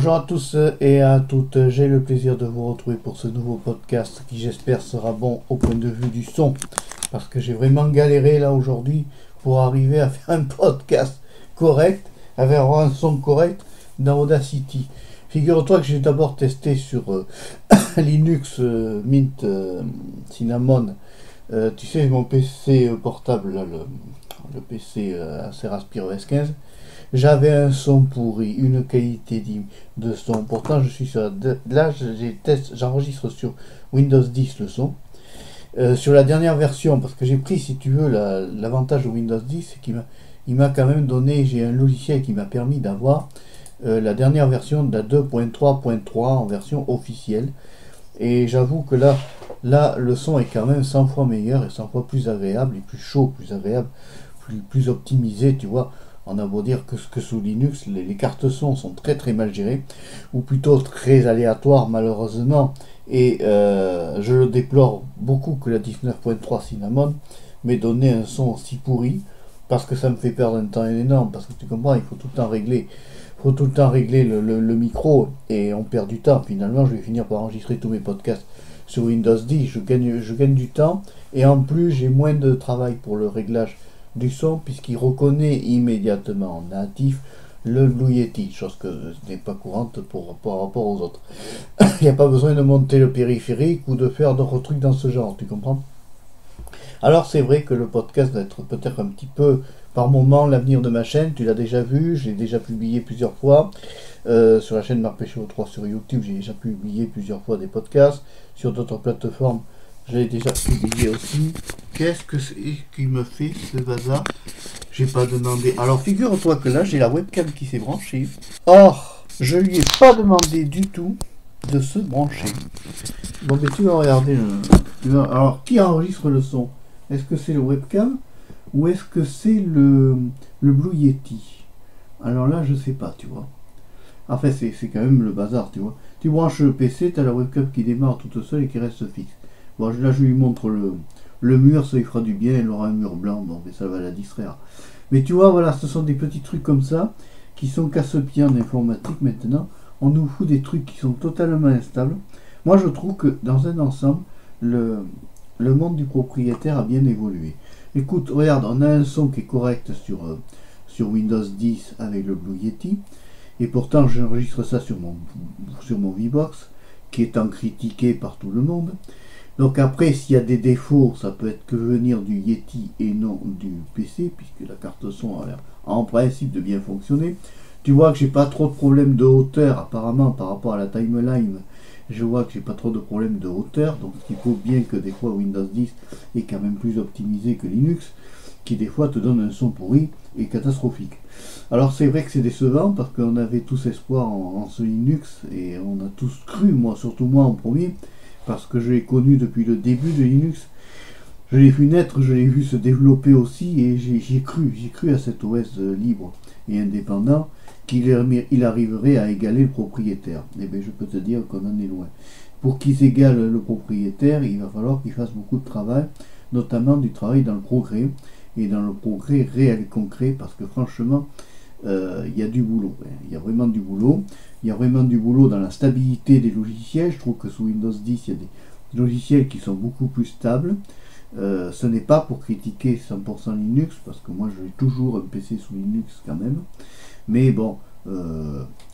Bonjour à tous et à toutes, j'ai le plaisir de vous retrouver pour ce nouveau podcast qui j'espère sera bon au point de vue du son, parce que j'ai vraiment galéré là aujourd'hui pour arriver à faire un podcast correct, avec un son correct dans Audacity. Figure-toi que j'ai d'abord testé sur Linux Mint Cinnamon, tu sais mon PC portable, là, le PC Acer OS 15. J'avais un son pourri, une qualité de son. Pourtant, je suis sur là, j'enregistre sur Windows 10 le son. Sur la dernière version, parce que j'ai pris, si tu veux, l'avantage de Windows 10, c'est qu'il m'a quand même donné, j'ai un logiciel qui m'a permis d'avoir la dernière version de la 2.3.3 en version officielle. Et j'avoue que là, le son est quand même 100 fois meilleur et 100 fois plus agréable, et plus chaud, plus agréable, plus optimisé, tu vois. On a beau dire que sous Linux, les cartes son sont très très mal gérées, ou plutôt très aléatoires malheureusement, et je le déplore beaucoup que la 19.3 Cinnamon m'ait donné un son si pourri, parce que ça me fait perdre un temps énorme, parce que tu comprends, il faut tout le temps régler, le micro, et on perd du temps. Finalement, je vais finir par enregistrer tous mes podcasts sur Windows 10, je gagne du temps, et en plus j'ai moins de travail pour le réglage du son, puisqu'il reconnaît immédiatement en natif le Blue Yeti, chose que n'est pas courante par rapport aux autres. Il n'y a pas besoin de monter le périphérique ou de faire d'autres trucs dans ce genre, tu comprends? Alors c'est vrai que le podcast va être peut-être un petit peu par moment l'avenir de ma chaîne, tu l'as déjà vu, j'ai déjà publié plusieurs fois, sur la chaîne Marc Péchaud 3 sur YouTube, j'ai déjà publié plusieurs fois des podcasts, sur d'autres plateformes, je l'ai déjà publié aussi. Qu'est-ce que c'est qui me fait ce bazar? J'ai pas demandé. Alors figure-toi que là j'ai la webcam qui s'est branchée. Or, je lui ai pas demandé du tout de se brancher. Bon mais tu vas regarder alors qui enregistre le son? Est-ce que c'est le webcam ou est-ce que c'est le Blue Yeti? Alors là je sais pas, tu vois. Enfin c'est quand même le bazar, tu vois. Tu branches le PC, tu as la webcam qui démarre toute seule et qui reste fixe. Bon là je lui montre le mur, ça lui fera du bien, elle aura un mur blanc, bon mais ça va la distraire. Mais tu vois, voilà, ce sont des petits trucs comme ça, qui sont casse-pieds en informatique maintenant. On nous fout des trucs qui sont totalement instables. Moi je trouve que dans un ensemble, le monde du propriétaire a bien évolué. Écoute, regarde, on a un son qui est correct sur Windows 10 avec le Blue Yeti, et pourtant j'enregistre ça sur mon VBox, qui est en critiqué par tout le monde. Donc après, s'il y a des défauts, ça peut être que venir du Yeti et non du PC, puisque la carte son a l'air en principe de bien fonctionner. Tu vois que j'ai pas trop de problèmes de hauteur, apparemment, par rapport à la timeline. Je vois que j'ai pas trop de problèmes de hauteur, donc il faut bien que des fois Windows 10 est quand même plus optimisé que Linux, qui des fois te donne un son pourri et catastrophique. Alors c'est vrai que c'est décevant, parce qu'on avait tous espoir en ce Linux, et on a tous cru, moi, surtout moi en premier, parce que je l'ai connu depuis le début de Linux, je l'ai vu naître, je l'ai vu se développer aussi, et j'ai cru à cet OS libre et indépendant qu'il arriverait à égaler le propriétaire. Et bien je peux te dire qu'on en est loin. Pour qu'ils égalent le propriétaire, il va falloir qu'ils fassent beaucoup de travail, notamment du travail dans le progrès, et dans le progrès réel et concret, parce que franchement, il y a du boulot, il y a vraiment du boulot. Il y a vraiment du boulot dans la stabilité des logiciels. Je trouve que sous Windows 10, il y a des logiciels qui sont beaucoup plus stables. Ce n'est pas pour critiquer 100% Linux, parce que moi j'ai toujours un PC sous Linux quand même. Mais bon,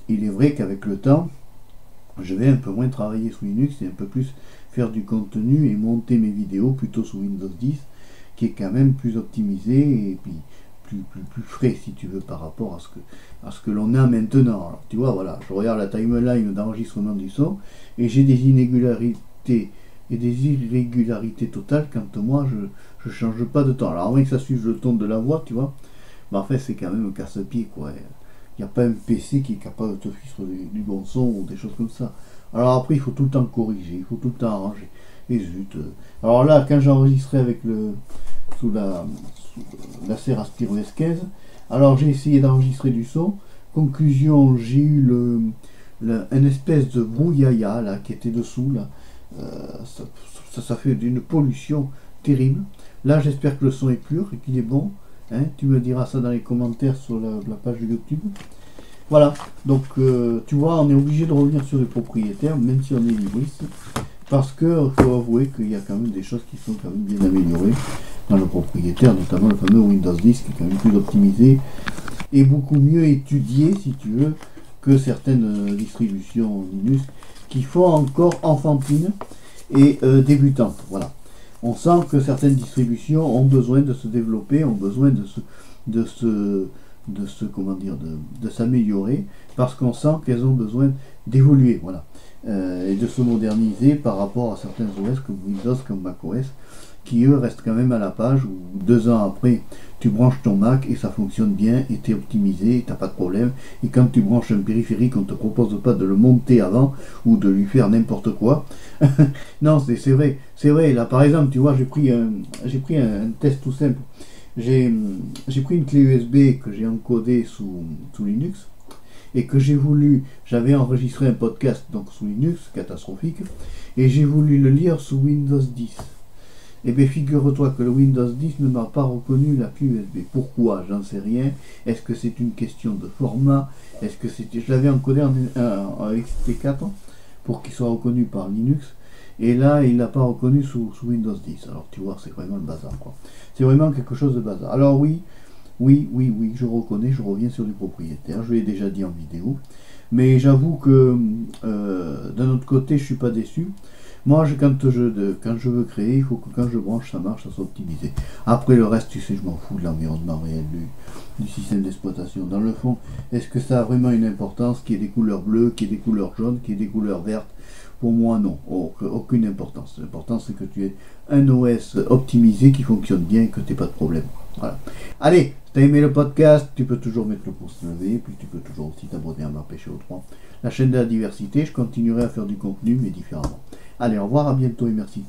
il est vrai qu'avec le temps, je vais un peu moins travailler sous Linux et un peu plus faire du contenu et monter mes vidéos plutôt sous Windows 10, qui est quand même plus optimisé et puis plus frais, si tu veux, par rapport à ce que l'on a maintenant. Alors, tu vois, voilà, je regarde la timeline d'enregistrement du son et j'ai des inégalités et des irrégularités totales quand moi je change pas de temps. Alors, à moins que ça suive le ton de la voix, tu vois, mais en fait, c'est quand même un casse-pied, quoi. Il n'y a pas un PC qui est capable de te ficher du bon son ou des choses comme ça. Alors, après, il faut tout le temps corriger, il faut tout le temps arranger. Et zut. Alors là, quand j'enregistrais avec sous la Acer OS 15, alors j'ai essayé d'enregistrer du son. Conclusion, j'ai eu un espèce de brouillaya là qui était dessous là. Ça fait une pollution terrible. Là, j'espère que le son est pur et qu'il est bon. Hein, tu me diras ça dans les commentaires sur la page de YouTube. Voilà, donc tu vois, on est obligé de revenir sur les propriétaires, même si on est libriste, parce que faut avouer qu'il y a quand même des choses qui sont quand même bien améliorées dans le propriétaire, notamment le fameux Windows 10 qui est quand même plus optimisé et beaucoup mieux étudié, si tu veux, que certaines distributions Linux qui font encore enfantines et débutantes. Voilà. On sent que certaines distributions ont besoin de se développer, ont besoin de s'améliorer, parce qu'on sent qu'elles ont besoin d'évoluer, voilà, et de se moderniser par rapport à certains OS comme Windows, comme macOS, qui eux restent quand même à la page où 2 ans après tu branches ton Mac et ça fonctionne bien et t'es optimisé et t'as pas de problème, et quand tu branches un périphérique on te propose pas de le monter avant ou de lui faire n'importe quoi. Non, c'est vrai, là par exemple tu vois j'ai pris un test tout simple. J'ai pris une clé USB que j'ai encodée sous Linux et que j'avais enregistré un podcast donc sous Linux, catastrophique, et j'ai voulu le lire sous Windows 10. Eh bien, figure-toi que le Windows 10 ne m'a pas reconnu la clé USB. Pourquoi? J'en sais rien. Est-ce que c'est une question de format? Est-ce que c'était... Je l'avais encodé en XT4 pour qu'il soit reconnu par Linux. Et là, il l'a pas reconnu sous Windows 10. Alors, tu vois, c'est vraiment le bazar, quoi. C'est vraiment quelque chose de bazar. Alors oui, je reconnais, je reviens sur du propriétaire. Je l'ai déjà dit en vidéo. Mais j'avoue que, d'un autre côté, je suis pas déçu. Moi, quand je veux créer, il faut que quand je branche, ça marche, ça soit optimisé. Après, le reste, tu sais, je m'en fous de l'environnement réel du système d'exploitation. Dans le fond, est-ce que ça a vraiment une importance qu'il y ait des couleurs bleues, qu'il y ait des couleurs jaunes, qu'il y ait des couleurs vertes? Pour moi, non. Aucune importance. L'important, c'est que tu aies un OS optimisé qui fonctionne bien et que tu n'aies pas de problème. Voilà. Allez, si tu as aimé le podcast, tu peux toujours mettre le pouce levé, puis tu peux toujours aussi t'abonner à MarPéché3, la chaîne de la diversité. Je continuerai à faire du contenu, mais différemment. Allez, au revoir, à bientôt et merci.